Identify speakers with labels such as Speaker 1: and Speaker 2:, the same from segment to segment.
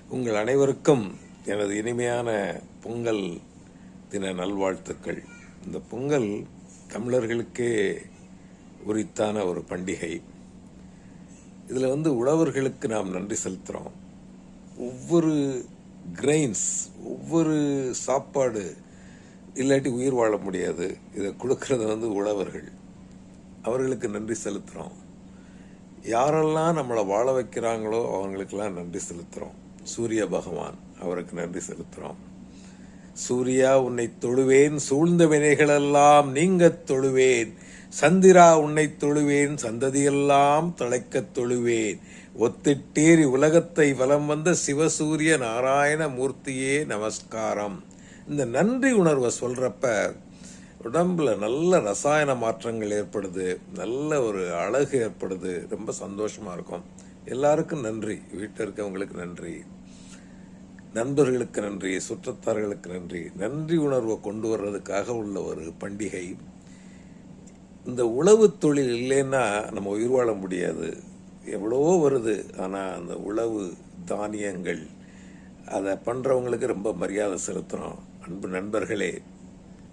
Speaker 1: உங்கள் அனைவருக்கும் எனது இனிமையான பொங்கல் தின நல்வாழ்த்துக்கள். இந்த பொங்கல் தமிழர்களுக்கே உரித்தான ஒரு பண்டிகை. இதில் உழவர்களுக்கு நாம் நன்றி செலுத்துகிறோம். ஒவ்வொரு கிரெயின்ஸ், ஒவ்வொரு சாப்பாடு இல்லாட்டி உயிர் வாழ முடியாது. இதை கொடுக்கறது உழவர்கள். அவர்களுக்கு நன்றி செலுத்துகிறோம். யாரெல்லாம் நம்மளை வாழ வைக்கிறாங்களோ அவங்களுக்கெல்லாம் நன்றி செலுத்துகிறோம். சூரிய பகவான், அவருக்கு நன்றி செலுத்துகிறோம். சூர்யா உன்னை தொழுவேன், சூழ்ந்த வினைகளெல்லாம் நீங்கத் தொழுவேன். சந்திரா உன்னை தொழுவேன், சந்ததியெல்லாம் தழைக்கத் தொழுவேன். ஒத்திட்டேறி உலகத்தை வலம் வந்த சிவசூரிய நாராயண மூர்த்தியே நமஸ்காரம். இந்த நன்றி உணர்வை சொல்றப்ப உடம்புல நல்ல ரசாயன மாற்றங்கள் ஏற்படுது, நல்ல ஒரு அழகு ஏற்படுது. ரொம்ப சந்தோஷமா இருக்கும். எல்லாருக்கும் நன்றி. வீட்டில் இருக்கவங்களுக்கு நன்றி, நண்பர்களுக்கு நன்றி, சுற்றத்தார்களுக்கு நன்றி. நன்றி உணர்வை கொண்டு வர்றதுக்காக உள்ள ஒரு பண்டிகை. இந்த உழவு தொழில் இல்லைன்னா நம்ம உயிர் வாழ முடியாது. எவ்வளவோ வருது, ஆனால் அந்த உழவு தானியங்கள் அதை பண்ணுறவங்களுக்கு ரொம்ப மரியாதை செலுத்துகிறோம். அன்பு நண்பர்களே,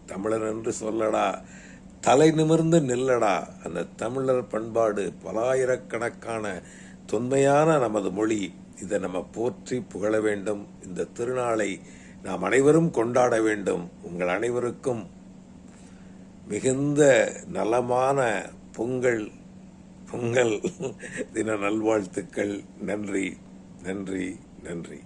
Speaker 1: தமிழர் என்று சொல்லடா, தலை நிமிர்ந்து நில்லடா. அந்த தமிழர் பண்பாடு பலாயிரக்கணக்கான தொன்மையான நமது மொழி. இதை நம்ம போற்றி புகழ வேண்டும். இந்த திருநாளை நாம் அனைவரும் கொண்டாட வேண்டும். உங்கள் அனைவருக்கும் மிகுந்த நலமான பொங்கல் தின நல்வாழ்த்துக்கள். நன்றி, நன்றி, நன்றி.